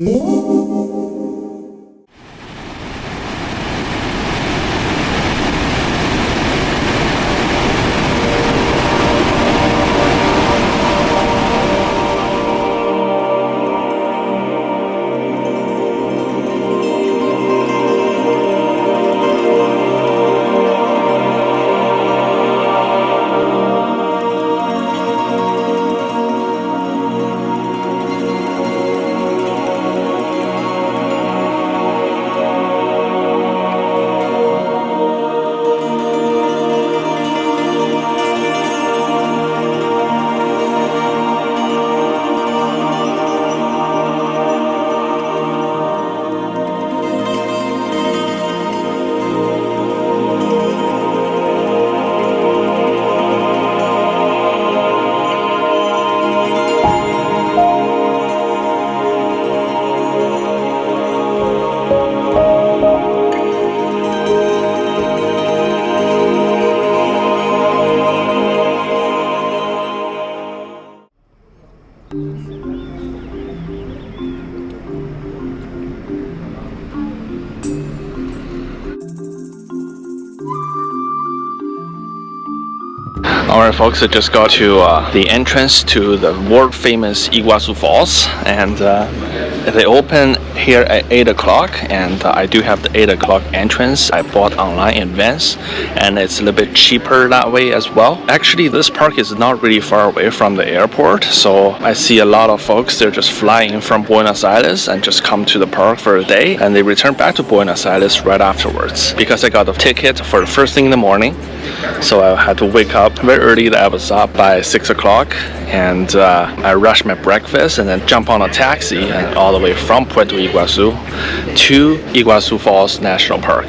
Alright folks, I just got to the entrance to the world famous Iguazú Falls, and they open here at 8 o'clock, and I do have the 8 o'clock entrance. I bought online in advance, and it's a little bit cheaper that way as well. Actually, this park is not really far away from the airport, so I see a lot of folks, they're just flying from Buenos Aires and just come to the park for a day, and they return back to Buenos Aires right afterwards. Because I got a ticket for the first thing in the morning, so I had to wake up very early. I was up by 6 o'clock, and I rushed my breakfast and then jump on a taxi and all the way from Puerto Iguazú to Iguazú Falls National Park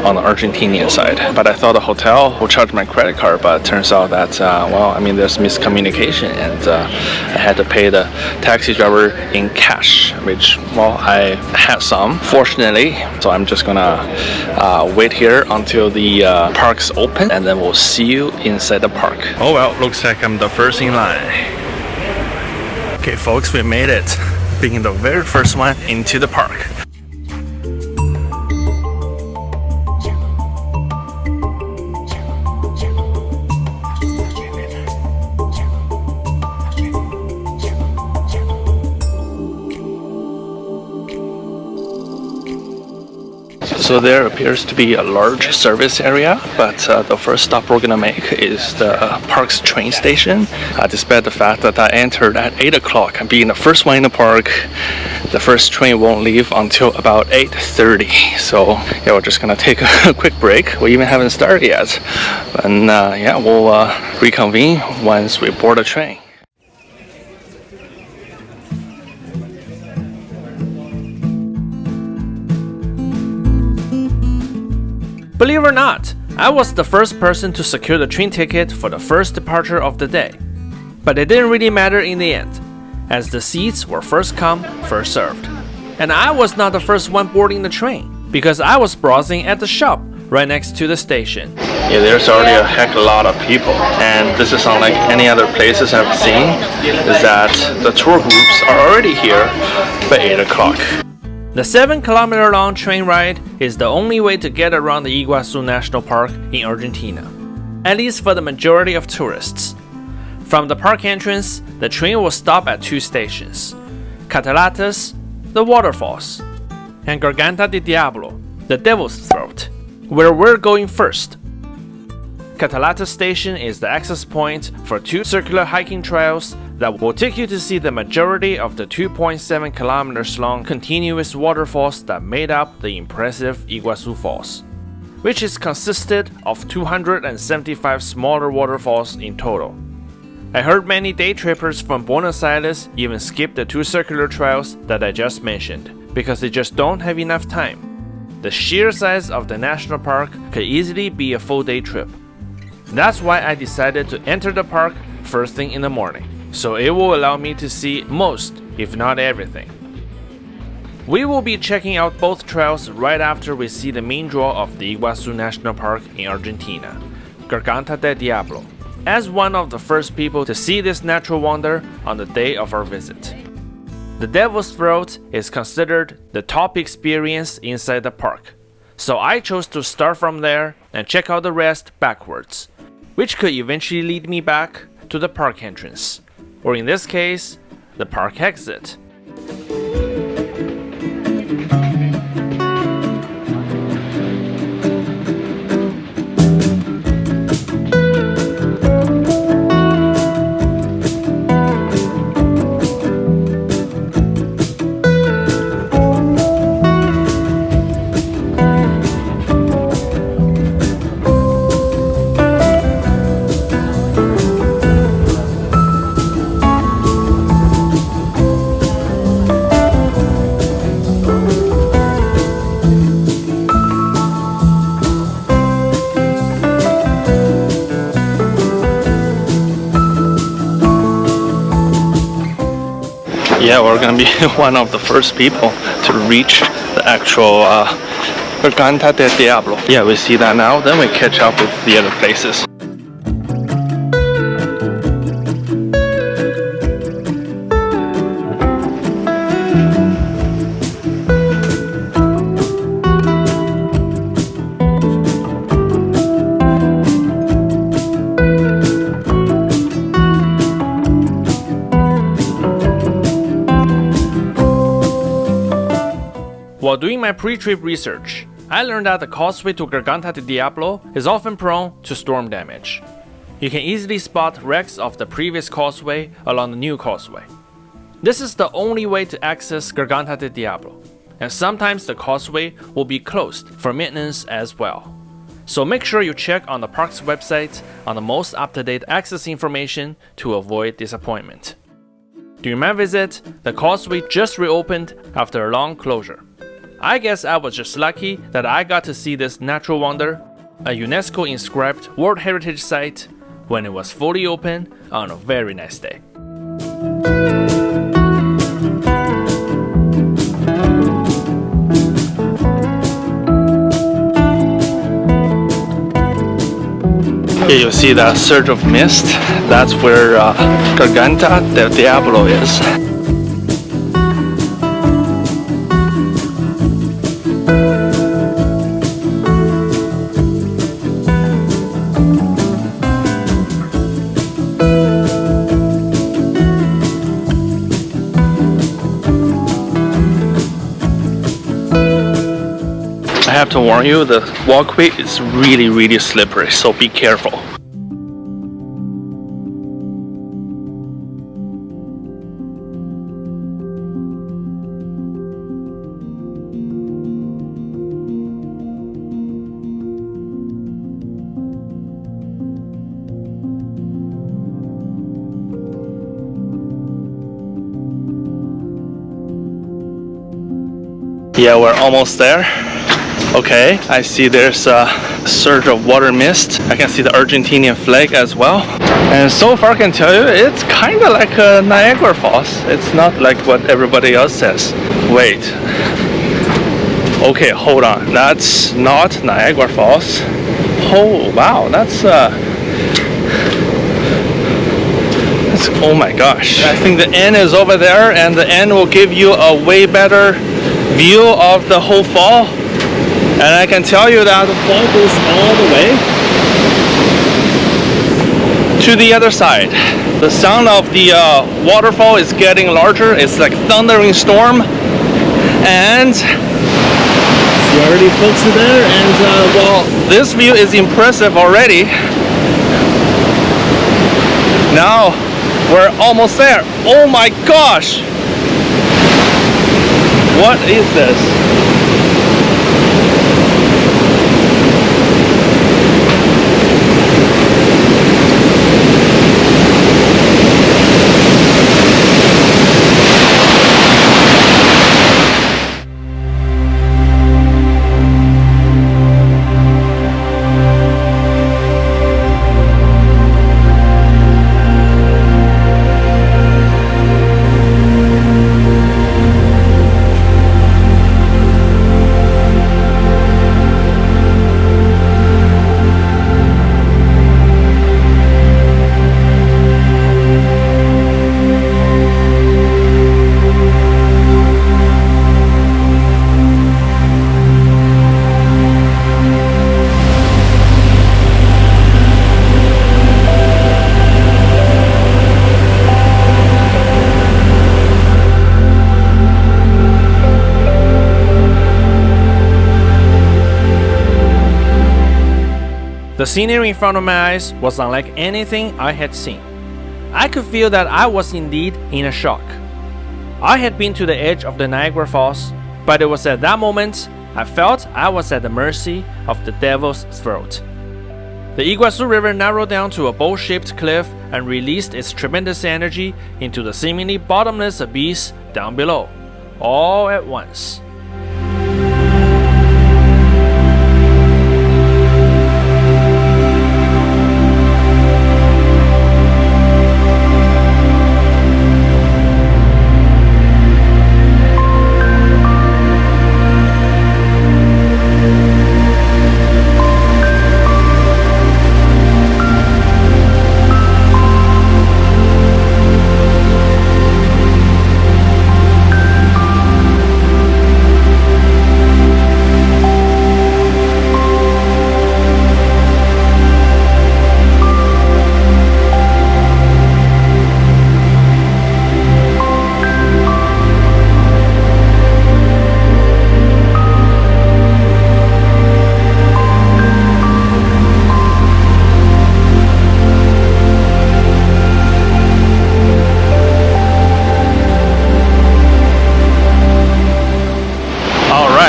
on the Argentinian side. But I thought the hotel will charge my credit card, but it turns out that there's miscommunication, and I had to pay the taxi driver in cash, which I had some, fortunately. So I'm just gonna wait here until the park's open, and then we'll see you inside the park. Oh well, looks like I'm the first in line. Okay folks, we made it, being the very first one into the park. So there appears to be a large service area, but the first stop we're gonna make is the park's train station. Despite the fact that I entered at 8 o'clock and being the first one in the park, the first train won't leave until about 8:30. So yeah, we're just gonna take a quick break. We even haven't started yet, and we'll reconvene once we board the train. Believe it or not, I was the first person to secure the train ticket for the first departure of the day. But it didn't really matter in the end, as the seats were first come, first served. And I was not the first one boarding the train, because I was browsing at the shop right next to the station. Yeah, there's already a heck of a lot of people, and this is unlike any other places I've seen, is that the tour groups are already here by 8 o'clock. The 7-kilometer long train ride is the only way to get around the Iguazú National Park in Argentina, at least for the majority of tourists. From the park entrance, the train will stop at 2 stations: Cataratas, the waterfalls, and Garganta del Diablo, the Devil's Throat, where we're going first. Cataratas Station is the access point for 2 circular hiking trails that will take you to see the majority of the 2.7 kilometers long continuous waterfalls that made up the impressive Iguazú Falls, which is consisted of 275 smaller waterfalls in total. I heard many day trippers from Buenos Aires even skip the 2 circular trails that I just mentioned because they just don't have enough time. The sheer size of the national park could easily be a full day trip. That's why I decided to enter the park first thing in the morning, so it will allow me to see most, if not everything. We will be checking out both trails right after we see the main draw of the Iguazú National Park in Argentina, Garganta del Diablo, as one of the first people to see this natural wonder on the day of our visit. The Devil's Throat is considered the top experience inside the park, so I chose to start from there and check out the rest backwards, which could eventually lead me back to the park entrance, or in this case, the park exit. Yeah, we're gonna be one of the first people to reach the actual Garganta del Diablo. Yeah, we see that now, then we catch up with the other places. While doing my pre-trip research, I learned that the causeway to Garganta del Diablo is often prone to storm damage. You can easily spot wrecks of the previous causeway along the new causeway. This is the only way to access Garganta del Diablo, and sometimes the causeway will be closed for maintenance as well. So make sure you check on the park's website on the most up-to-date access information to avoid disappointment. During my visit, the causeway just reopened after a long closure. I guess I was just lucky that I got to see this natural wonder, a UNESCO inscribed World Heritage Site, when it was fully open on a very nice day. Here you see that surge of mist. That's where Garganta del Diablo is. I have to warn you, the walkway is really slippery, so be careful. Yeah, we're almost there. Okay, I see there's a surge of water mist. I can see the Argentinian flag as well. And so far I can tell you, it's kind of like Niagara Falls. It's not like what everybody else says. Wait. Okay, hold on. That's not Niagara Falls. Oh, wow, that's oh my gosh. I think the end is over there, and the end will give you a way better view of the whole fall. And I can tell you that the fall goes all the way to the other side. The sound of the waterfall is getting larger. It's like thundering storm. And see, already folks are there. And well, this view is impressive already. Now we're almost there. Oh my gosh! What is this? The scenery in front of my eyes was unlike anything I had seen. I could feel that I was indeed in a shock. I had been to the edge of the Niagara Falls, but it was at that moment I felt I was at the mercy of the devil's throat. The Iguazu River narrowed down to a bowl-shaped cliff and released its tremendous energy into the seemingly bottomless abyss down below, all at once.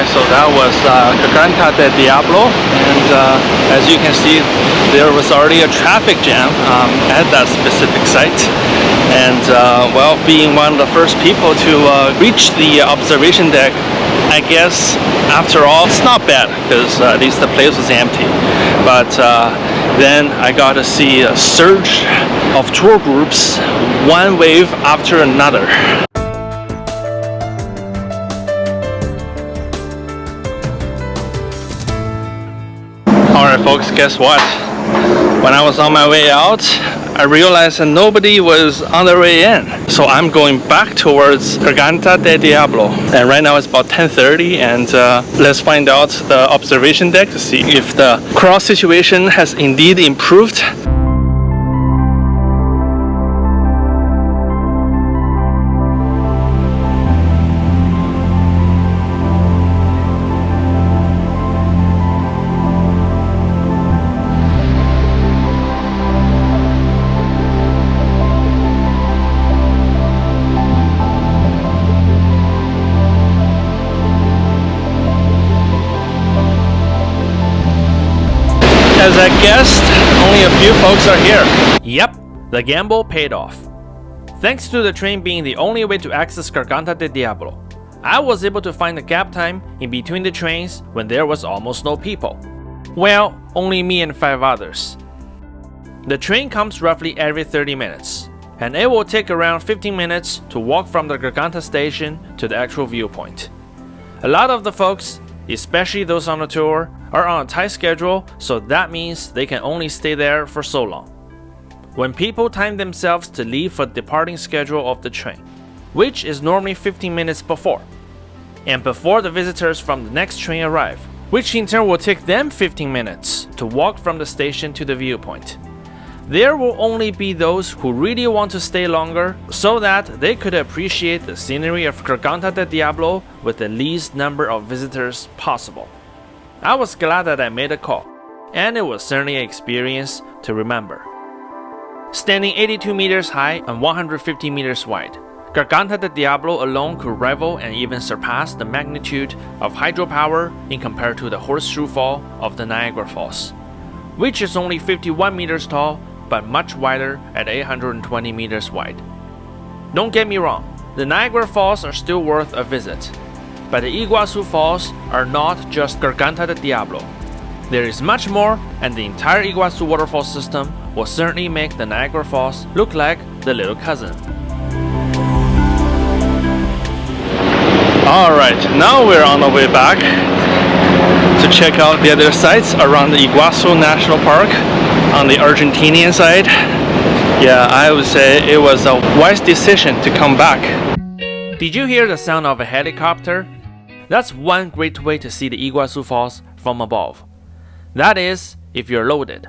So that was Garganta del Diablo, and as you can see, there was already a traffic jam at that specific site. And well, being one of the first people to reach the observation deck, I guess after all, it's not bad because at least the place was empty. But then I got to see a surge of tour groups, one wave after another. Alright folks, guess what? When I was on my way out, I realized that nobody was on their way in. So I'm going back towards Garganta del Diablo. And right now it's about 10:30, and let's find out the observation deck to see if the crowd situation has indeed improved. As I guessed, only a few folks are here. Yep, the gamble paid off. Thanks to the train being the only way to access Garganta del Diablo, I was able to find the gap time in between the trains when there was almost no people. Well, only me and 5 others. The train comes roughly every 30 minutes, and it will take around 15 minutes to walk from the Garganta station to the actual viewpoint. A lot of the folks, especially those on the tour, are on a tight schedule, so that means they can only stay there for so long. When people time themselves to leave for the departing schedule of the train, which is normally 15 minutes before, and before the visitors from the next train arrive, which in turn will take them 15 minutes to walk from the station to the viewpoint, there will only be those who really want to stay longer so that they could appreciate the scenery of Garganta del Diablo with the least number of visitors possible. I was glad that I made a call, and it was certainly an experience to remember. Standing 82 meters high and 150 meters wide, Garganta del Diablo alone could rival and even surpass the magnitude of hydropower in compared to the Horseshoe Fall of the Niagara Falls, which is only 51 meters tall but much wider at 820 meters wide. Don't get me wrong, the Niagara Falls are still worth a visit, but the Iguazú Falls are not just Garganta del Diablo. There is much more, and the entire Iguazú waterfall system will certainly make the Niagara Falls look like the little cousin. Alright, now we're on the way back to check out the other sites around the Iguazú National Park on the Argentinian side. Yeah, I would say it was a wise decision to come back. Did you hear the sound of a helicopter? That's one great way to see the Iguazú Falls from above. That is, if you're loaded.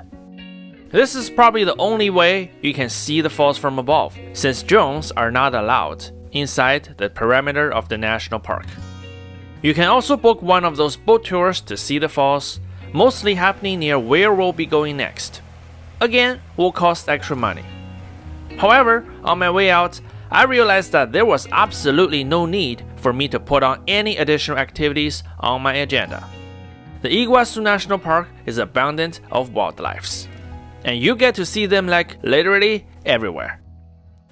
This is probably the only way you can see the falls from above, since drones are not allowed inside the perimeter of the national park. You can also book one of those boat tours to see the falls, mostly happening near where we'll be going next. Again, will cost extra money. However, on my way out, I realized that there was absolutely no need for me to put on any additional activities on my agenda. The Iguazú National Park is abundant of wildlife, and you get to see them like literally everywhere.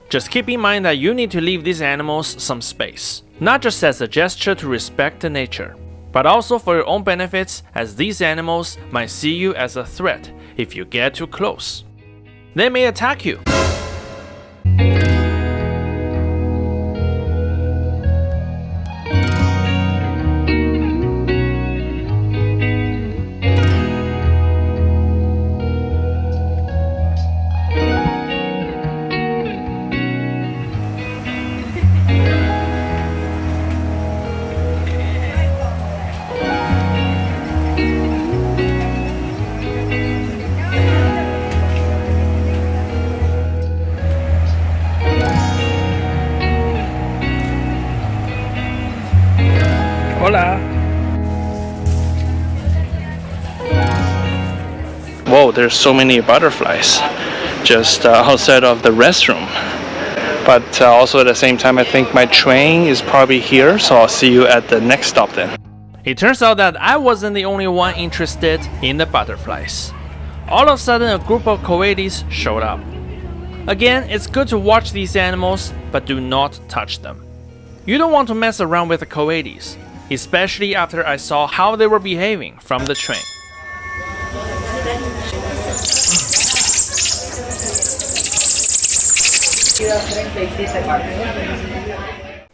Just keep in mind that you need to leave these animals some space, not just as a gesture to respect the nature, but also for your own benefits, as these animals might see you as a threat if you get too close. They may attack you. Hola. Whoa, there's so many butterflies just outside of the restroom. But also at the same time, I think my train is probably here, so I'll see you at the next stop then. It turns out that I wasn't the only one interested in the butterflies. All of a sudden, a group of coyotes showed up. Again, it's good to watch these animals, but do not touch them. You don't want to mess around with the coyotes, especially after I saw how they were behaving from the train.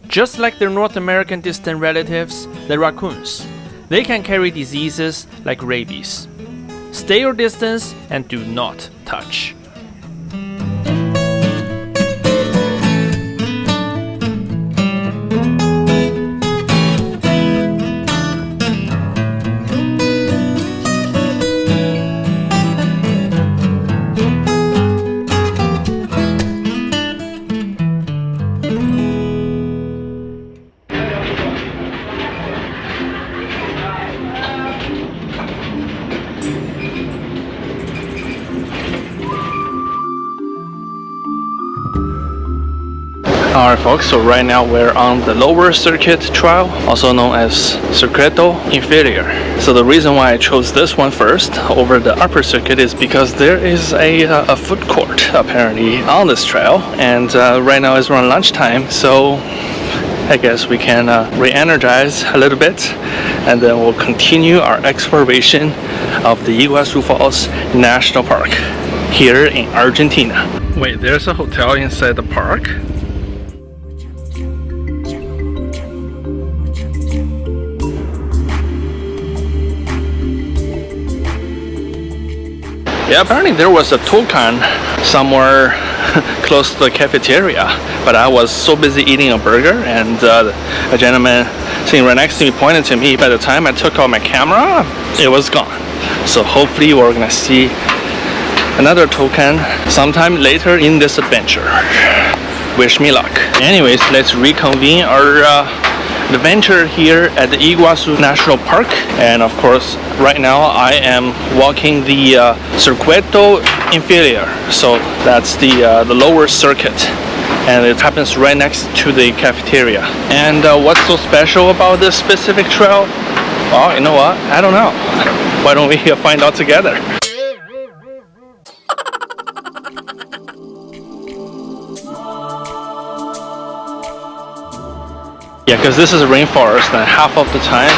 Just like their North American distant relatives, the raccoons, they can carry diseases like rabies. Stay your distance and do not touch. Alright folks, so right now we're on the lower circuit trail, also known as Circuito Inferior. So the reason why I chose this one first over the upper circuit is because there is a food court apparently on this trail, and right now is around lunchtime, so I guess we can re-energize a little bit, and then we'll continue our exploration of the Iguazú Falls National Park here in Argentina. Wait, there's a hotel inside the park? Yeah, apparently there was a toucan somewhere close to the cafeteria, but I was so busy eating a burger, and a gentleman sitting right next to me pointed to me. By the time I took out my camera, it was gone. So hopefully we're gonna see another toucan sometime later in this adventure. Wish me luck. Anyways, let's reconvene our adventure here at the Iguazú National Park, and of course right now I am walking the Circuito Inferior, so that's the lower circuit, and it happens right next to the cafeteria. And what's so special about this specific trail? Well, you know what, I don't know. Why don't we find out together? Yeah, because this is a rainforest, and half of the time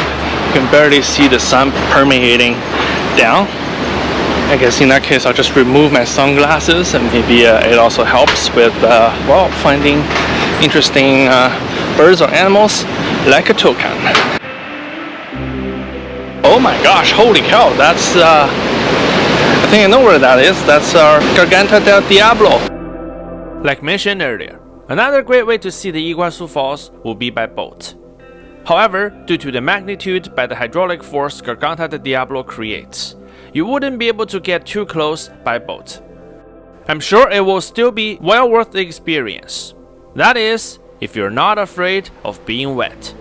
you can barely see the sun permeating down. I guess in that case I'll just remove my sunglasses, and maybe it also helps with well, finding interesting birds or animals like a toucan. Oh my gosh, holy cow, that's I think I know where that is. That's our Garganta del Diablo. Like mentioned earlier, another great way to see the Iguazú Falls will be by boat. However, due to the magnitude by the hydraulic force Garganta del Diablo creates, you wouldn't be able to get too close by boat. I'm sure it will still be well worth the experience. That is, if you're not afraid of being wet.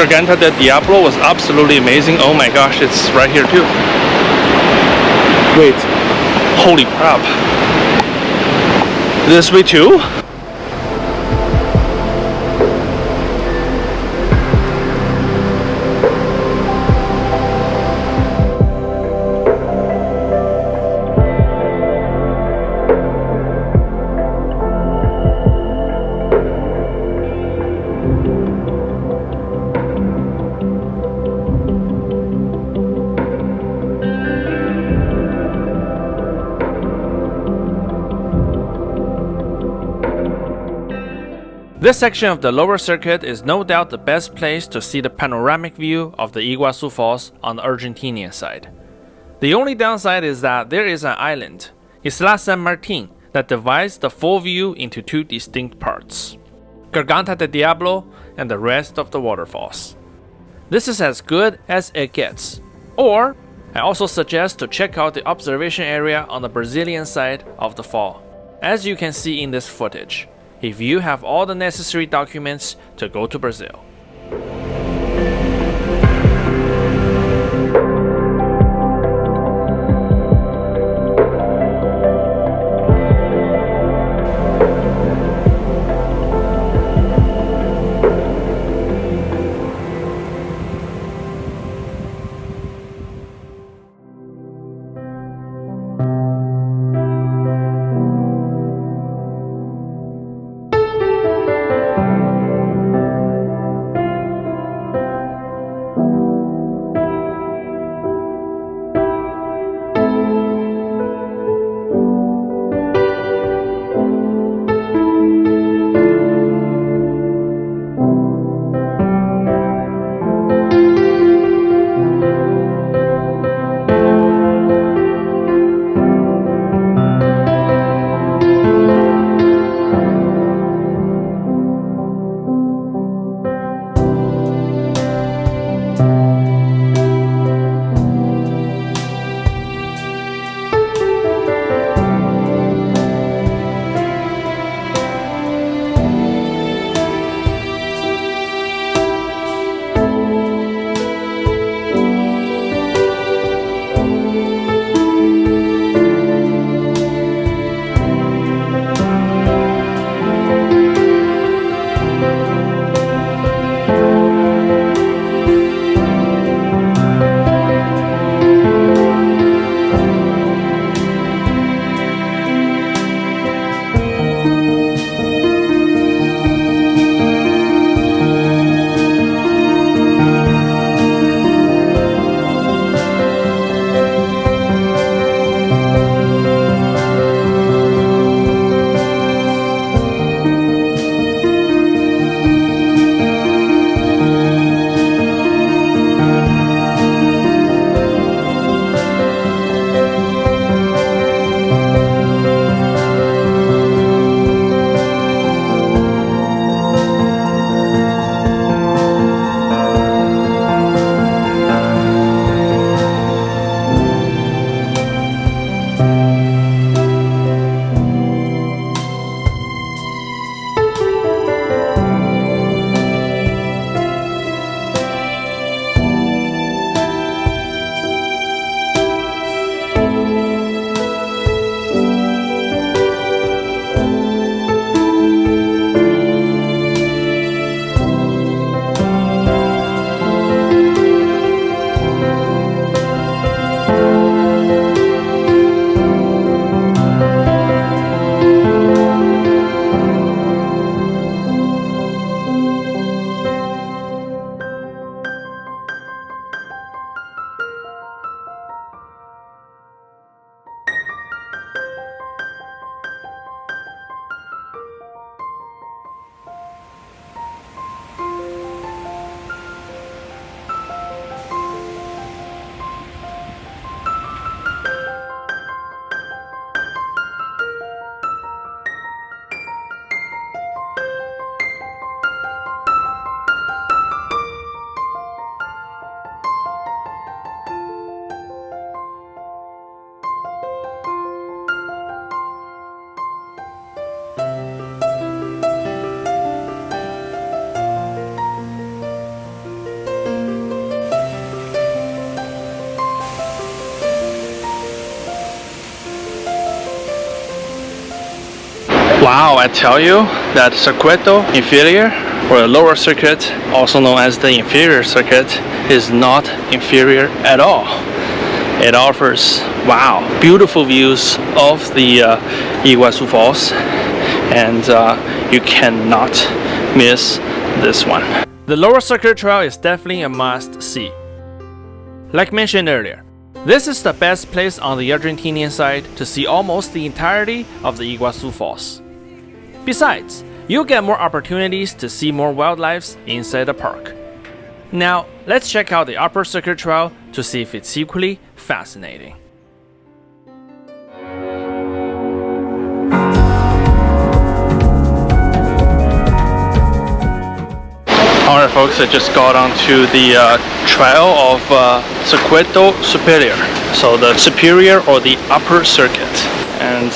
Garganta del Diablo was absolutely amazing. Oh my gosh, it's right here too. Wait, holy crap. This way too? This section of the lower circuit is no doubt the best place to see the panoramic view of the Iguazú Falls on the Argentinian side. The only downside is that there is an island, Isla San Martín, that divides the full view into two distinct parts, Garganta del Diablo and the rest of the waterfalls. This is as good as it gets. Or, I also suggest to check out the observation area on the Brazilian side of the fall, as you can see in this footage, if you have all the necessary documents to go to Brazil. Wow, I tell you that circuito inferior, or the lower circuit, also known as the inferior circuit, is not inferior at all. It offers, wow, beautiful views of the Iguazú Falls, and you cannot miss this one. The lower circuit trail is definitely a must-see. Like mentioned earlier, this is the best place on the Argentinian side to see almost the entirety of the Iguazú Falls. Besides, you'll get more opportunities to see more wildlife inside the park. Now, let's check out the upper circuit trail to see if it's equally fascinating. Alright folks, I just got onto the trail of Circuito Superior, so the superior or the upper circuit, and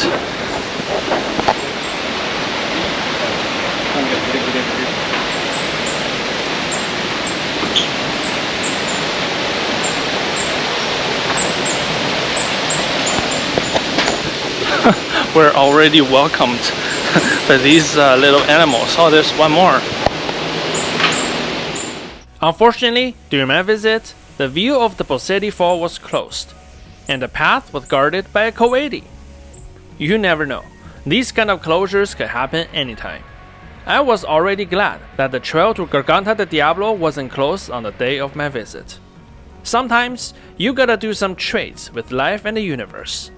we're already welcomed by these little animals. Oh, there's one more. Unfortunately, during my visit, the view of the Bosetti Fall was closed, and the path was guarded by a coyote. You never know, these kind of closures can happen anytime. I was already glad that the trail to Garganta del Diablo wasn't closed on the day of my visit. Sometimes, you gotta do some trades with life and the universe.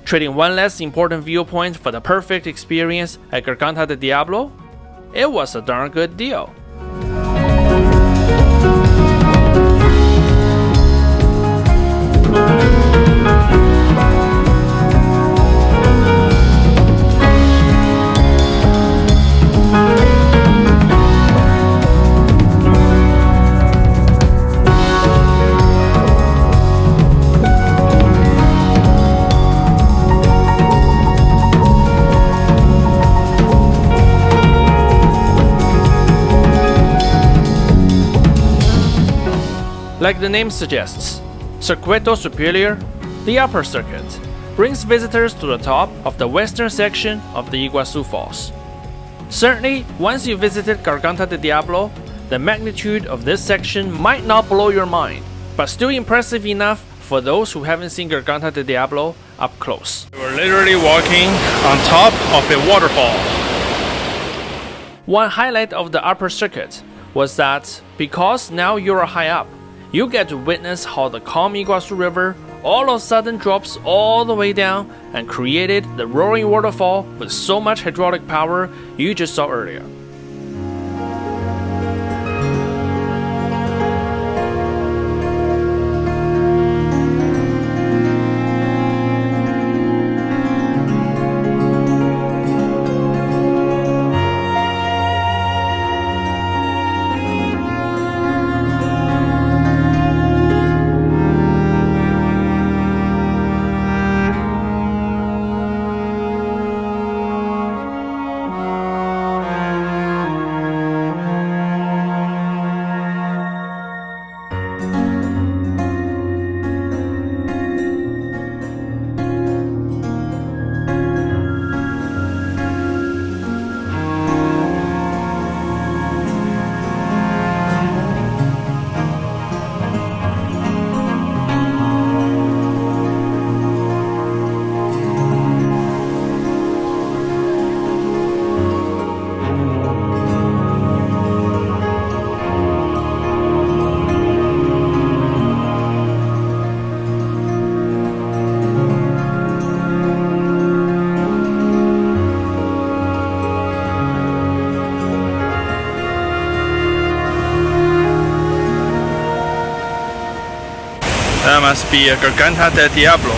Trading one less important viewpoint for the perfect experience at Garganta del Diablo? It was a darn good deal. Like the name suggests, Circuito Superior, the upper circuit, brings visitors to the top of the western section of the Iguazú Falls. Certainly, once you visited Garganta del Diablo, the magnitude of this section might not blow your mind, but still impressive enough for those who haven't seen Garganta del Diablo up close. We're literally walking on top of a waterfall. One highlight of the upper circuit was that because now you're high up, you get to witness how the calm Iguazú River all of a sudden drops all the way down and created the roaring waterfall with so much hydraulic power you just saw earlier. That must be a Garganta del Diablo.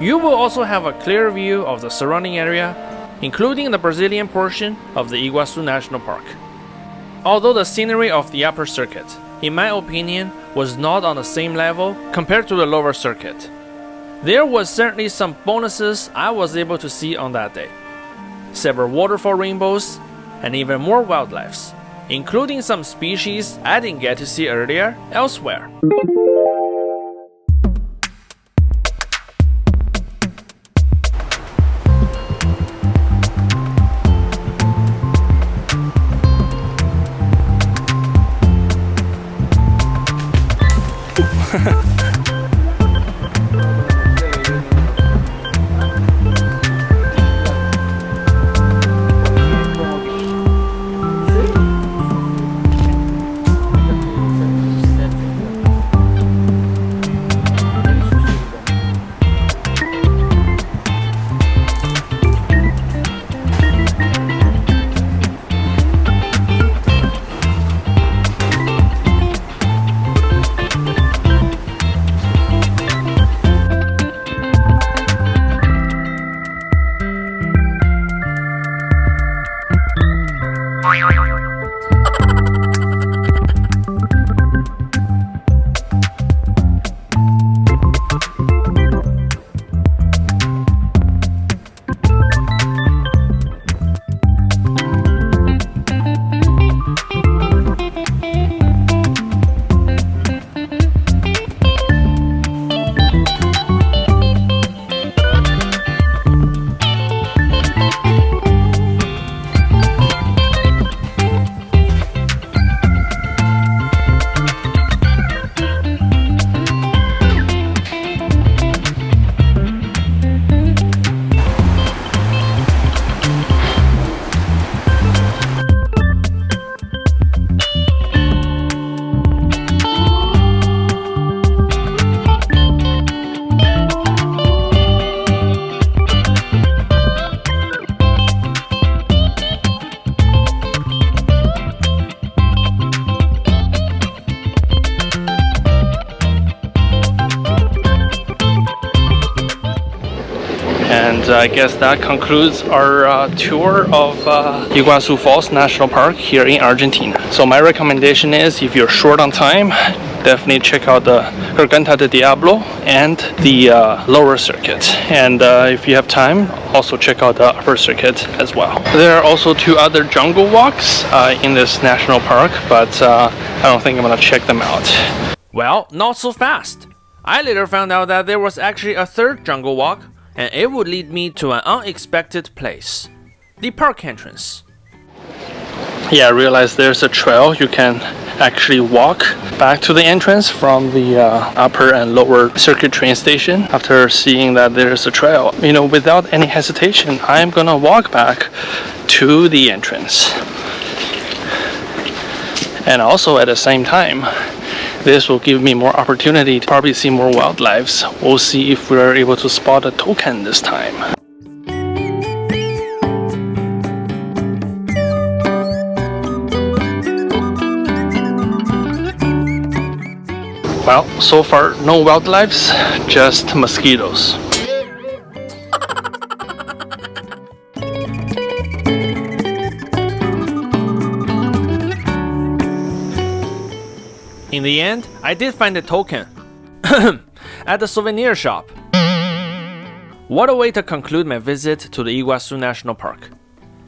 You will also have a clear view of the surrounding area including the Brazilian portion of the Iguazú National Park. Although the scenery of the upper circuit, in my opinion, was not on the same level compared to the lower circuit, there was certainly some bonuses I was able to see on that day. Several waterfall rainbows, and even more wildlife, including some species I didn't get to see earlier elsewhere. And I guess that concludes our tour of Iguazú Falls National Park here in Argentina. So my recommendation is, if you're short on time, definitely check out the Garganta del Diablo and the lower circuit. And if you have time, also check out the upper circuit as well. There are also 2 other jungle walks in this national park, but I don't think I'm gonna check them out. Well, not so fast. I later found out that there was actually a 3rd jungle walk, and it would lead me to an unexpected place, the park entrance. Yeah, I realized there's a trail. You can actually walk back to the entrance from the upper and lower circuit train station. After seeing that there's a trail, you know, without any hesitation, I'm gonna walk back to the entrance. And also at the same time, this will give me more opportunity to probably see more wildlife. We'll see if we're able to spot a toucan this time. Well, so far no wildlife, just mosquitoes. In the end, I did find a toucan at the souvenir shop. What a way to conclude my visit to the Iguazú National Park.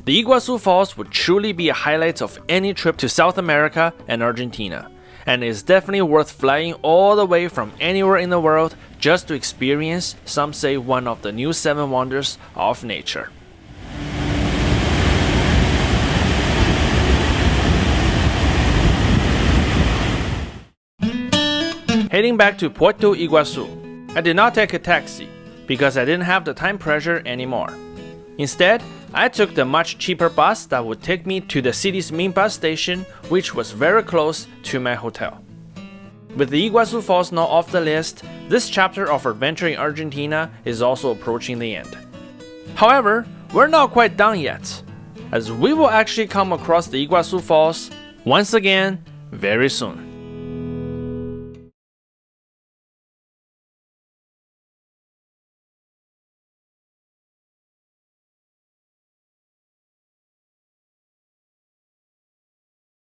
The Iguazú Falls would truly be a highlight of any trip to South America and Argentina, and is definitely worth flying all the way from anywhere in the world just to experience, some say, one of the new 7 wonders of nature. Heading back to Puerto Iguazú, I did not take a taxi because I didn't have the time pressure anymore. Instead, I took the much cheaper bus that would take me to the city's main bus station, which was very close to my hotel. With the Iguazú Falls now off the list, this chapter of adventure in Argentina is also approaching the end. However, we're not quite done yet, as we will actually come across the Iguazú Falls once again very soon.